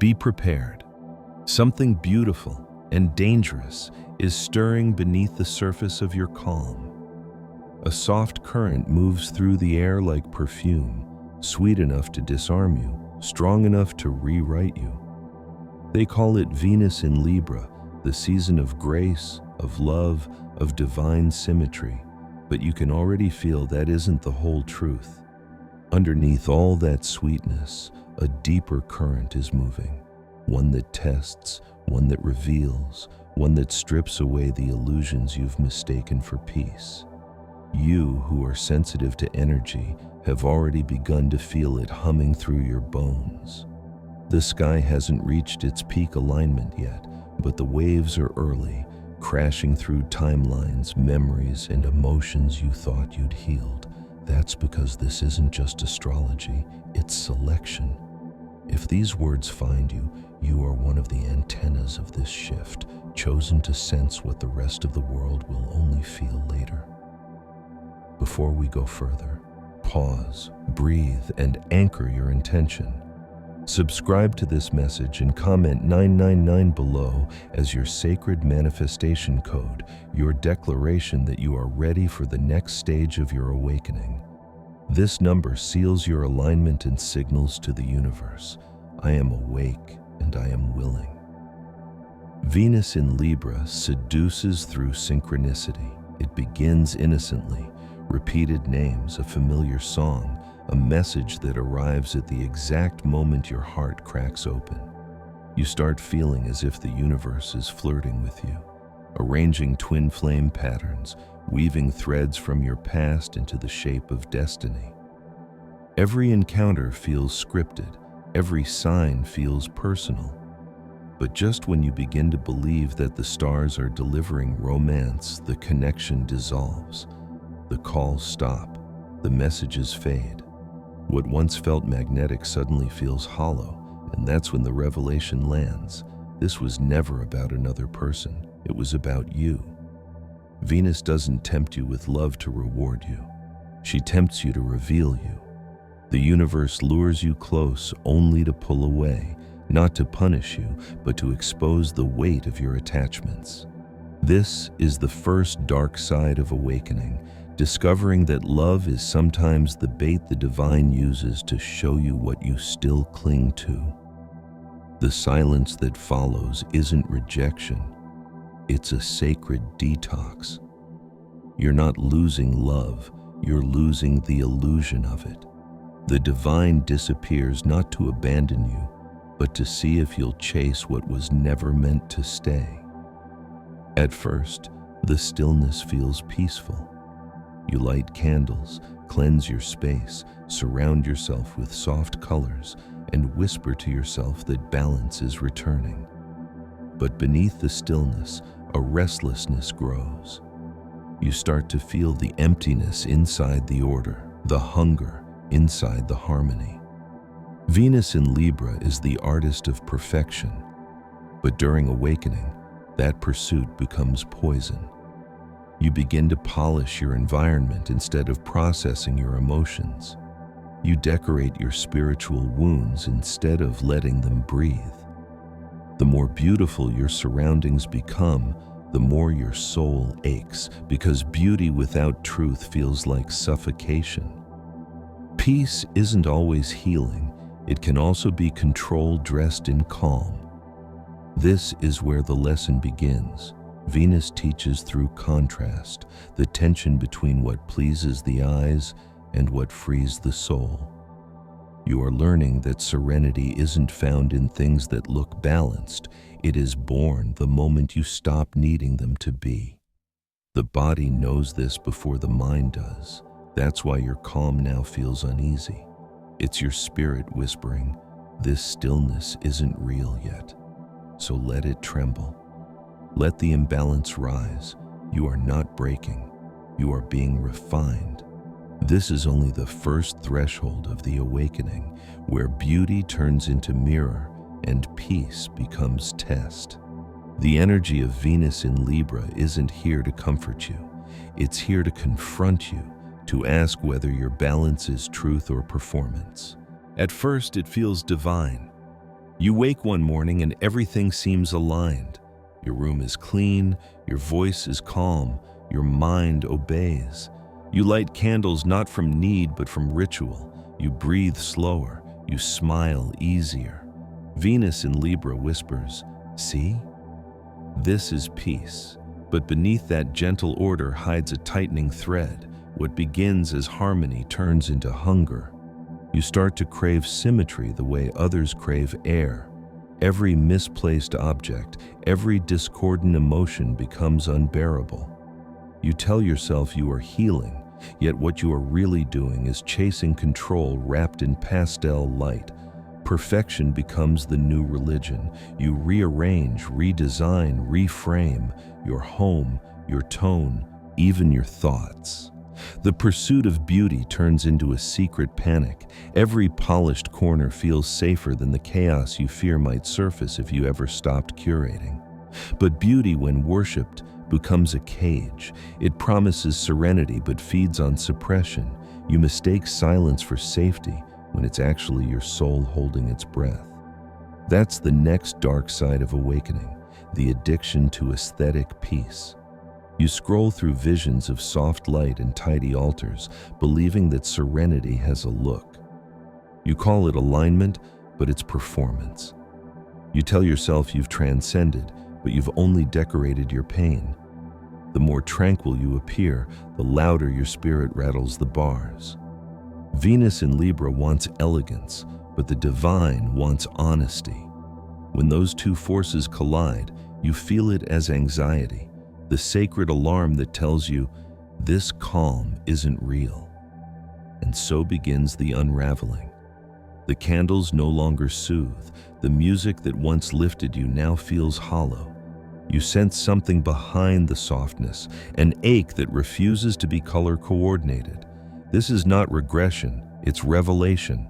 Be prepared. Something beautiful and dangerous is stirring beneath the surface of your calm. A soft current moves through the air like perfume, sweet enough to disarm you, strong enough to rewrite you. They call it Venus in Libra, the season of grace, of love, of divine symmetry, but you can already feel that isn't the whole truth. Underneath all that sweetness, a deeper current is moving, one that tests, one that reveals, one that strips away the illusions you've mistaken for peace. You, who are sensitive to energy, have already begun to feel it humming through your bones. The sky hasn't reached its peak alignment yet, but the waves are early, crashing through timelines, memories, and emotions you thought you'd healed. That's because this isn't just astrology, it's selection. If these words find you, you are one of the antennas of this shift, chosen to sense what the rest of the world will only feel later. Before we go further, pause, breathe, and anchor your intention. Subscribe to this message and comment 999 below as your sacred manifestation code, your declaration that you are ready for the next stage of your awakening. This number seals your alignment and signals to the universe, I am awake and I am willing. Venus in Libra seduces through synchronicity. It begins innocently, repeated names, a familiar song, a message that arrives at the exact moment your heart cracks open. You start feeling as if the universe is flirting with you, arranging twin flame patterns, weaving threads from your past into the shape of destiny. Every encounter feels scripted, every sign feels personal. But just when you begin to believe that the stars are delivering romance, the connection dissolves. The calls stop, the messages fade. What once felt magnetic suddenly feels hollow, and that's when the revelation lands. This was never about another person, it was about you. Venus doesn't tempt you with love to reward you. She tempts you to reveal you. The universe lures you close only to pull away, not to punish you, but to expose the weight of your attachments. This is the first dark side of awakening, discovering that love is sometimes the bait the divine uses to show you what you still cling to. The silence that follows isn't rejection, it's a sacred detox. You're not losing love, you're losing the illusion of it. The divine disappears not to abandon you, but to see if you'll chase what was never meant to stay. At first, the stillness feels peaceful. You light candles, cleanse your space, surround yourself with soft colors, and whisper to yourself that balance is returning. But beneath the stillness, a restlessness grows. You start to feel the emptiness inside the order, the hunger inside the harmony. Venus in Libra is the artist of perfection, but during awakening, that pursuit becomes poison. You begin to polish your environment instead of processing your emotions. You decorate your spiritual wounds instead of letting them breathe. The more beautiful your surroundings become, the more your soul aches, because beauty without truth feels like suffocation. Peace isn't always healing. It can also be control dressed in calm. This is where the lesson begins. Venus teaches through contrast, the tension between what pleases the eyes and what frees the soul. You are learning that serenity isn't found in things that look balanced. It is born the moment you stop needing them to be. The body knows this before the mind does. That's why your calm now feels uneasy. It's your spirit whispering, this stillness isn't real yet. So let it tremble. Let the imbalance rise. You are not breaking. You are being refined. This is only the first threshold of the awakening, where beauty turns into mirror and peace becomes test. The energy of Venus in Libra isn't here to comfort you. It's here to confront you, to ask whether your balance is truth or performance. At first, it feels divine. You wake one morning and everything seems aligned. Your room is clean, your voice is calm, your mind obeys. You light candles not from need but from ritual. You breathe slower, you smile easier. Venus in Libra whispers, "See? This is peace." But beneath that gentle order hides a tightening thread. What begins as harmony turns into hunger. You start to crave symmetry the way others crave air. Every misplaced object, every discordant emotion becomes unbearable. You tell yourself you are healing, yet what you are really doing is chasing control wrapped in pastel light. Perfection becomes the new religion. You rearrange, redesign, reframe your home, your tone, even your thoughts. The pursuit of beauty turns into a secret panic. Every polished corner feels safer than the chaos you fear might surface if you ever stopped curating. But beauty, when worshipped, becomes a cage. It promises serenity but feeds on suppression. You mistake silence for safety when it's actually your soul holding its breath. That's the next dark side of awakening, the addiction to aesthetic peace. You scroll through visions of soft light and tidy altars, believing that serenity has a look. You call it alignment, but it's performance. You tell yourself you've transcended, but you've only decorated your pain. The more tranquil you appear, the louder your spirit rattles the bars. Venus in Libra wants elegance, but the divine wants honesty. When those two forces collide, you feel it as anxiety, the sacred alarm that tells you this calm isn't real. And so begins the unraveling. The candles no longer soothe. The music that once lifted you now feels hollow. You sense something behind the softness, an ache that refuses to be color coordinated. This is not regression, it's revelation.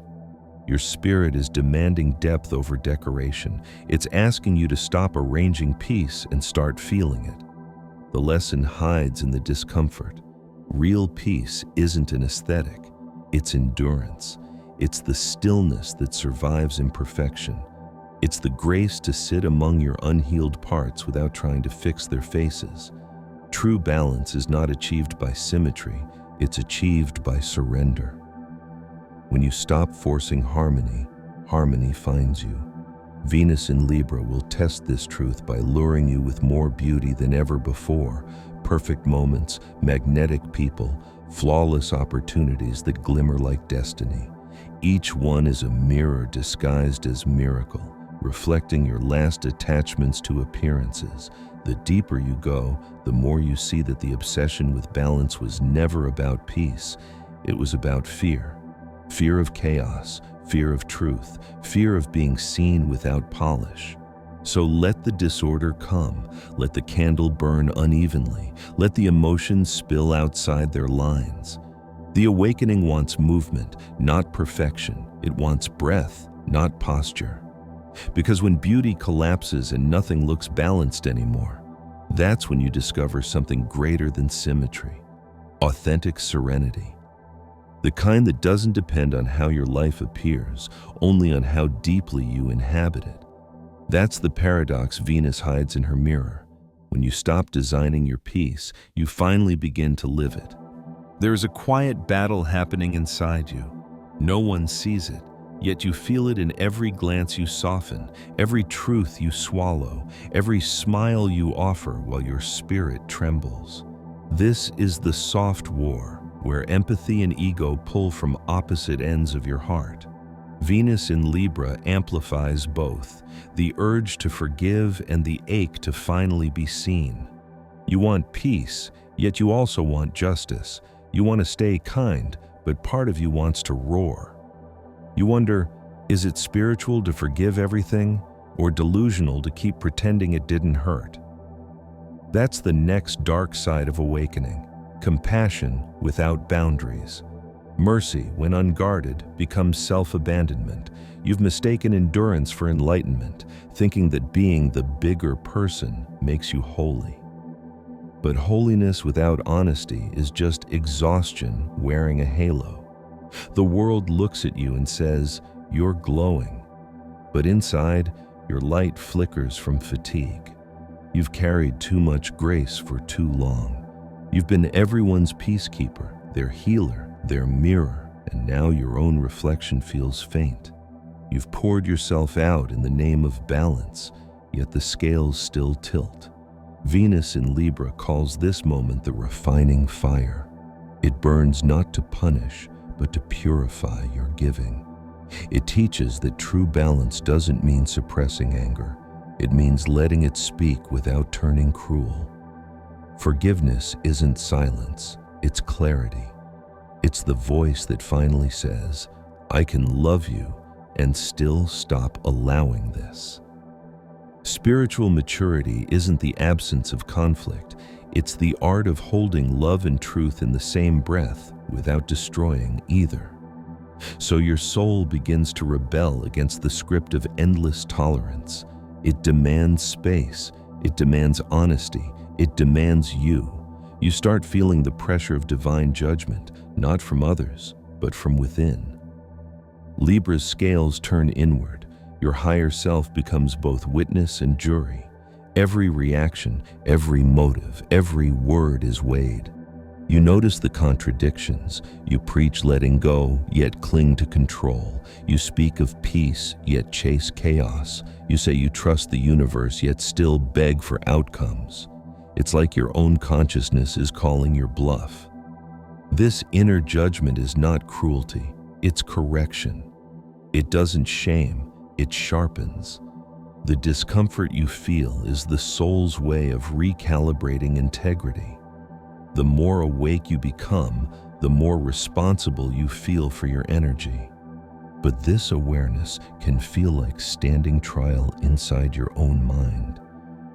Your spirit is demanding depth over decoration. It's asking you to stop arranging peace and start feeling it. The lesson hides in the discomfort. Real peace isn't an aesthetic, it's endurance. It's the stillness that survives imperfection. It's the grace to sit among your unhealed parts without trying to fix their faces. True balance is not achieved by symmetry, it's achieved by surrender. When you stop forcing harmony, harmony finds you. Venus in Libra will test this truth by luring you with more beauty than ever before. Perfect moments, magnetic people, flawless opportunities that glimmer like destiny. Each one is a mirror disguised as miracle, reflecting your last attachments to appearances. The deeper you go, the more you see that the obsession with balance was never about peace. It was about fear. Fear of chaos, fear of truth, fear of being seen without polish. So let the disorder come, let the candle burn unevenly, let the emotions spill outside their lines. The awakening wants movement, not perfection. It wants breath, not posture. Because when beauty collapses and nothing looks balanced anymore, that's when you discover something greater than symmetry, authentic serenity. The kind that doesn't depend on how your life appears, only on how deeply you inhabit it. That's the paradox Venus hides in her mirror. When you stop designing your peace, you finally begin to live it. There is a quiet battle happening inside you. No one sees it, yet you feel it in every glance you soften, every truth you swallow, every smile you offer while your spirit trembles. This is the soft war, where empathy and ego pull from opposite ends of your heart. Venus in Libra amplifies both, the urge to forgive and the ache to finally be seen. You want peace, yet you also want justice. You want to stay kind, but part of you wants to roar. You wonder, is it spiritual to forgive everything, or delusional to keep pretending it didn't hurt? That's the next dark side of awakening. Compassion without boundaries. Mercy, when unguarded, becomes self-abandonment. You've mistaken endurance for enlightenment, thinking that being the bigger person makes you holy. But holiness without honesty is just exhaustion wearing a halo. The world looks at you and says, "You're glowing." But inside, your light flickers from fatigue. You've carried too much grace for too long. You've been everyone's peacekeeper, their healer, their mirror, and now your own reflection feels faint. You've poured yourself out in the name of balance, yet the scales still tilt. Venus in Libra calls this moment the refining fire. It burns not to punish, but to purify your giving. It teaches that true balance doesn't mean suppressing anger. It means letting it speak without turning cruel. Forgiveness isn't silence, it's clarity. It's the voice that finally says, I can love you and still stop allowing this. Spiritual maturity isn't the absence of conflict. It's the art of holding love and truth in the same breath without destroying either. So your soul begins to rebel against the script of endless tolerance. It demands space. It demands honesty. It demands you. You start feeling the pressure of divine judgment, not from others, but from within. Libra's scales turn inward. Your higher self becomes both witness and jury. Every reaction, every motive, every word is weighed. You notice the contradictions. You preach letting go, yet cling to control. You speak of peace, yet chase chaos. You say you trust the universe, yet still beg for outcomes. It's like your own consciousness is calling your bluff. This inner judgment is not cruelty, it's correction. It doesn't shame, it sharpens. The discomfort you feel is the soul's way of recalibrating integrity. The more awake you become, the more responsible you feel for your energy. But this awareness can feel like standing trial inside your own mind.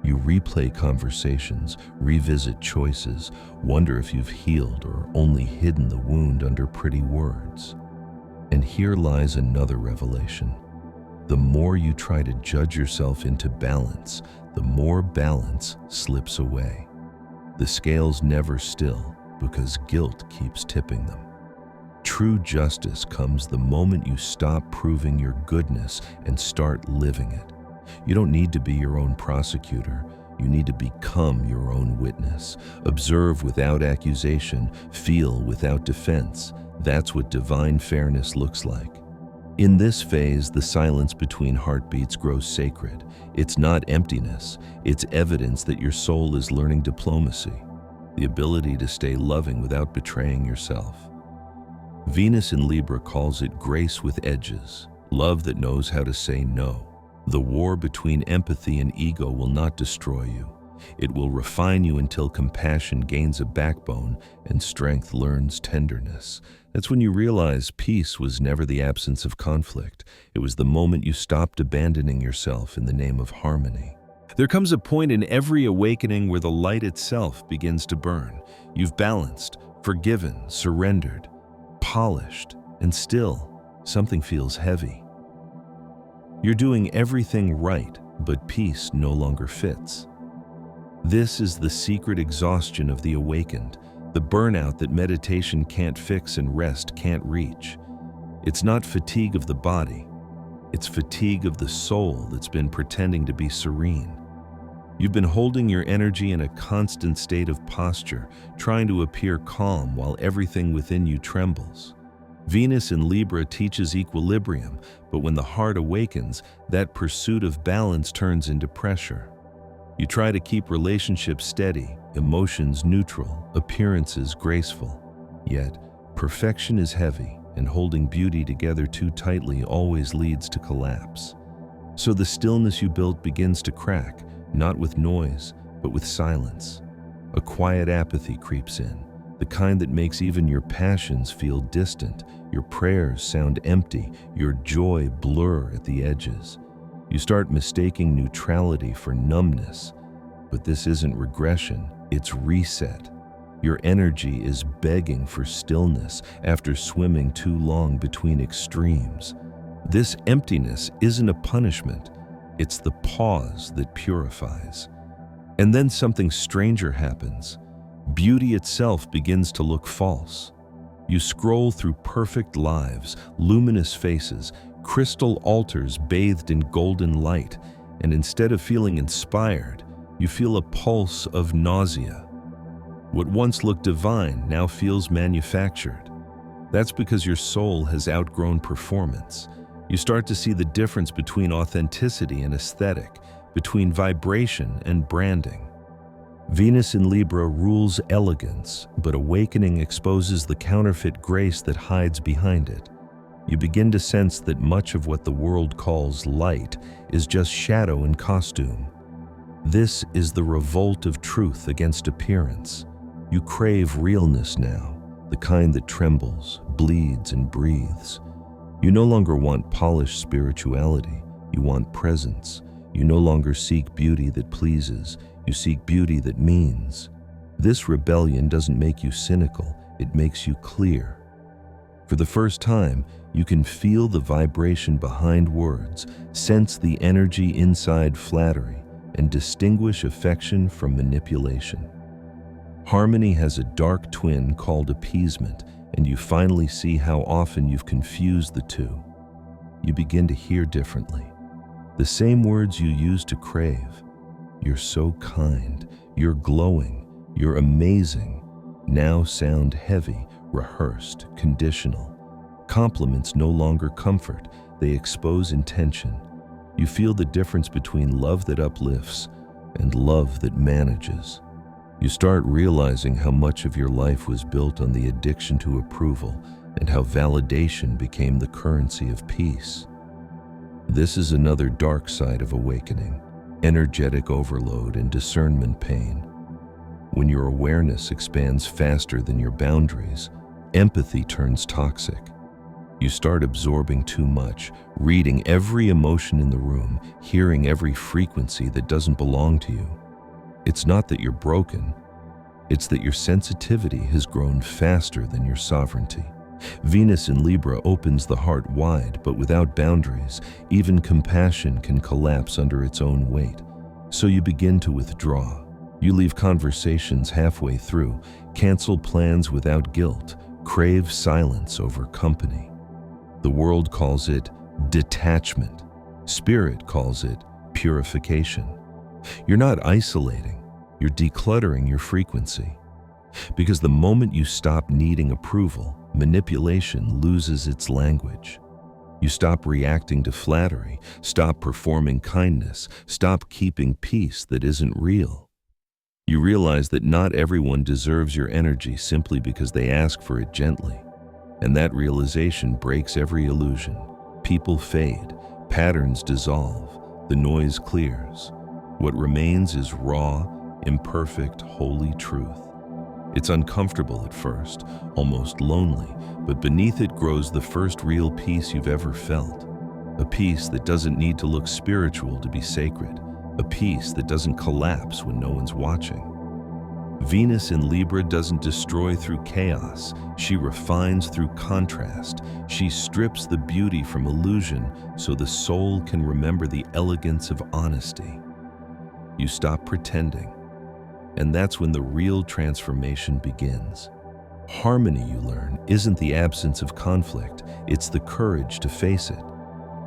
You replay conversations, revisit choices, wonder if you've healed or only hidden the wound under pretty words. And here lies another revelation. The more you try to judge yourself into balance, the more balance slips away. The scales never still because guilt keeps tipping them. True justice comes the moment you stop proving your goodness and start living it. You don't need to be your own prosecutor. You need to become your own witness. Observe without accusation, feel without defense. That's what divine fairness looks like. In this phase, the silence between heartbeats grows sacred. It's not emptiness, it's evidence that your soul is learning diplomacy, the ability to stay loving without betraying yourself. Venus in Libra calls it grace with edges, love that knows how to say no. The war between empathy and ego will not destroy you. It will refine you until compassion gains a backbone and strength learns tenderness. That's when you realize peace was never the absence of conflict. It was the moment you stopped abandoning yourself in the name of harmony. There comes a point in every awakening where the light itself begins to burn. You've balanced, forgiven, surrendered, polished, and still, something feels heavy. You're doing everything right, but peace no longer fits. This is the secret exhaustion of the awakened, the burnout that meditation can't fix and rest can't reach. It's not fatigue of the body, it's fatigue of the soul that's been pretending to be serene. You've been holding your energy in a constant state of posture, trying to appear calm while everything within you trembles. Venus in Libra teaches equilibrium, but when the heart awakens, that pursuit of balance turns into pressure. You try to keep relationships steady, emotions neutral, appearances graceful. Yet, perfection is heavy, and holding beauty together too tightly always leads to collapse. So the stillness you built begins to crack, not with noise, but with silence. A quiet apathy creeps in, the kind that makes even your passions feel distant, your prayers sound empty, your joy blur at the edges. You start mistaking neutrality for numbness, but this isn't regression, it's reset. Your energy is begging for stillness after swimming too long between extremes. This emptiness isn't a punishment, it's the pause that purifies. And then something stranger happens. Beauty itself begins to look false. You scroll through perfect lives, luminous faces, crystal altars bathed in golden light, and instead of feeling inspired, you feel a pulse of nausea. What once looked divine now feels manufactured. That's because your soul has outgrown performance. You start to see the difference between authenticity and aesthetic, between vibration and branding. Venus in Libra rules elegance, but awakening exposes the counterfeit grace that hides behind it. You begin to sense that much of what the world calls light is just shadow and costume. This is the revolt of truth against appearance. You crave realness now, the kind that trembles, bleeds, and breathes. You no longer want polished spirituality, you want presence. You no longer seek beauty that pleases, you seek beauty that means. This rebellion doesn't make you cynical, it makes you clear. For the first time, you can feel the vibration behind words, sense the energy inside flattery, and distinguish affection from manipulation. Harmony has a dark twin called appeasement, and you finally see how often you've confused the two. You begin to hear differently. The same words you used to crave. You're so kind, you're glowing, you're amazing, now sound heavy, rehearsed, conditional. Compliments no longer comfort, they expose intention. You feel the difference between love that uplifts and love that manages. You start realizing how much of your life was built on the addiction to approval and how validation became the currency of peace. This is another dark side of awakening, energetic overload and discernment pain. When your awareness expands faster than your boundaries, empathy turns toxic. You start absorbing too much, reading every emotion in the room, hearing every frequency that doesn't belong to you. It's not that you're broken, it's that your sensitivity has grown faster than your sovereignty. Venus in Libra opens the heart wide, but without boundaries, even compassion can collapse under its own weight. So you begin to withdraw. You leave conversations halfway through, cancel plans without guilt, crave silence over company. The world calls it detachment. Spirit calls it purification. You're not isolating, you're decluttering your frequency. Because the moment you stop needing approval, manipulation loses its language. You stop reacting to flattery, stop performing kindness, stop keeping peace that isn't real. You realize that not everyone deserves your energy simply because they ask for it gently. And that realization breaks every illusion. People fade, patterns dissolve, the noise clears. What remains is raw, imperfect, holy truth. It's uncomfortable at first, almost lonely, but beneath it grows the first real peace you've ever felt. A peace that doesn't need to look spiritual to be sacred. A peace that doesn't collapse when no one's watching. Venus in Libra doesn't destroy through chaos. She refines through contrast. She strips the beauty from illusion so the soul can remember the elegance of honesty. You stop pretending. And that's when the real transformation begins. Harmony, you learn, isn't the absence of conflict, it's the courage to face it.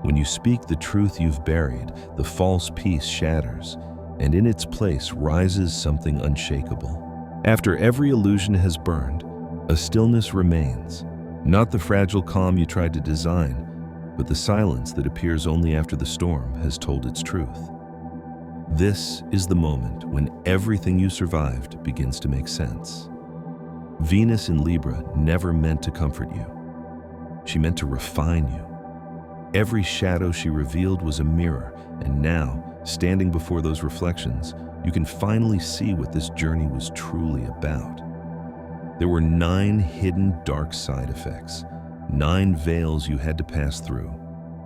When you speak the truth you've buried, the false peace shatters, and in its place rises something unshakable. After every illusion has burned, a stillness remains. Not the fragile calm you tried to design, but the silence that appears only after the storm has told its truth. This is the moment when everything you survived begins to make sense. Venus in Libra never meant to comfort you. She meant to refine you. Every shadow she revealed was a mirror, and now, standing before those reflections, you can finally see what this journey was truly about. There were 9 hidden dark side effects, 9 veils you had to pass through.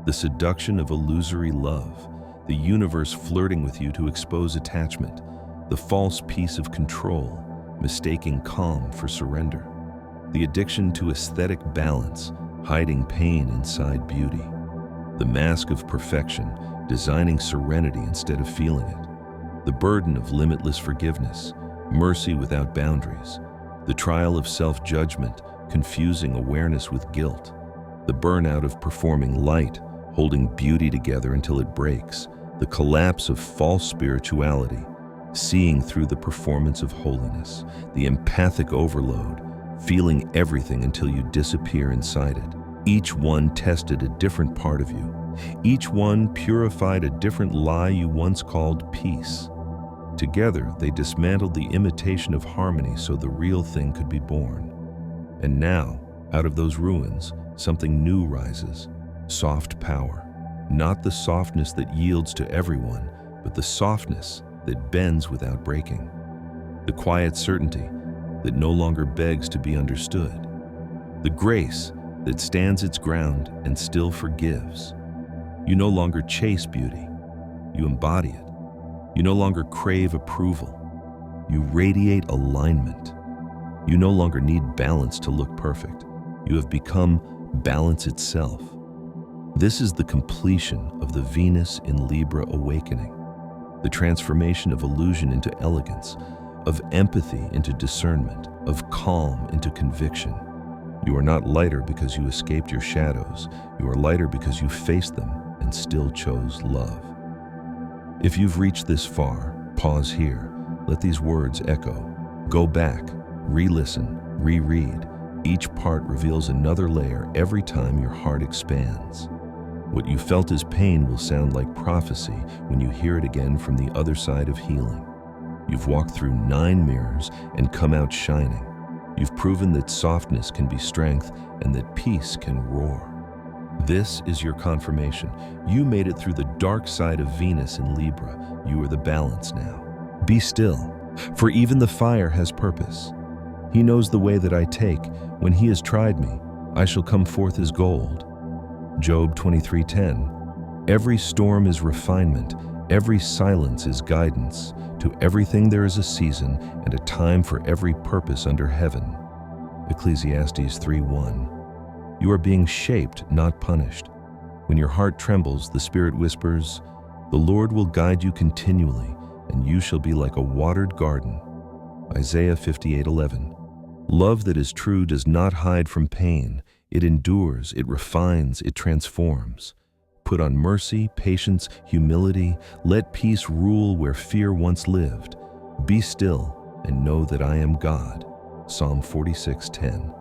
The seduction of illusory love, the universe flirting with you to expose attachment, the false peace of control, mistaking calm for surrender, the addiction to aesthetic balance, hiding pain inside beauty, the mask of perfection, designing serenity instead of feeling it, the burden of limitless forgiveness, mercy without boundaries, the trial of self-judgment, confusing awareness with guilt, the burnout of performing light, holding beauty together until it breaks, the collapse of false spirituality, seeing through the performance of holiness, the empathic overload, feeling everything until you disappear inside it. Each one tested a different part of you. Each one purified a different lie you once called peace. Together, they dismantled the imitation of harmony so the real thing could be born. And now, out of those ruins, something new rises. Soft power. Not the softness that yields to everyone, but the softness that bends without breaking. The quiet certainty that no longer begs to be understood. The grace that stands its ground and still forgives. You no longer chase beauty. You embody it. You no longer crave approval. You radiate alignment. You no longer need balance to look perfect. You have become balance itself. This is the completion of the Venus in Libra awakening, the transformation of illusion into elegance, of empathy into discernment, of calm into conviction. You are not lighter because you escaped your shadows. You are lighter because you faced them and still chose love. If you've reached this far, pause here. Let these words echo. Go back, re-listen, reread. Each part reveals another layer every time your heart expands. What you felt as pain will sound like prophecy when you hear it again from the other side of healing. You've walked through 9 mirrors and come out shining. You've proven that softness can be strength and that peace can roar. This is your confirmation. You made it through the dark side of Venus in Libra. You are the balance now. Be still, for even the fire has purpose. He knows the way that I take. When he has tried me, I shall come forth as gold. Job 23:10. Every storm is refinement. Every silence is guidance. To everything there is a season and a time for every purpose under heaven. Ecclesiastes 3:1. You are being shaped, not punished. When your heart trembles, the Spirit whispers, "The Lord will guide you continually, and you shall be like a watered garden." Isaiah 58:11. Love that is true does not hide from pain. It endures, it refines, it transforms. Put on mercy, patience, humility. Let peace rule where fear once lived. Be still and know that I am God. Psalm 46:10.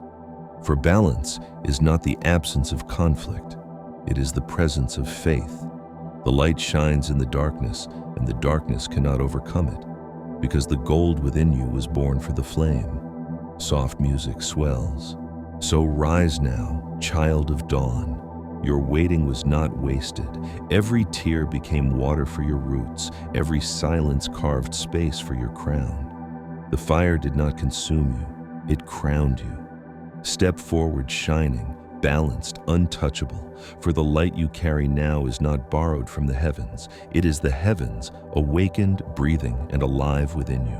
For balance is not the absence of conflict. It is the presence of faith. The light shines in the darkness, and the darkness cannot overcome it, because the gold within you was born for the flame. Soft music swells. So rise now, child of dawn. Your waiting was not wasted. Every tear became water for your roots. Every silence carved space for your crown. The fire did not consume you. It crowned you. Step forward shining, balanced, untouchable. For the light you carry now is not borrowed from the heavens. It is the heavens, awakened, breathing, and alive within you.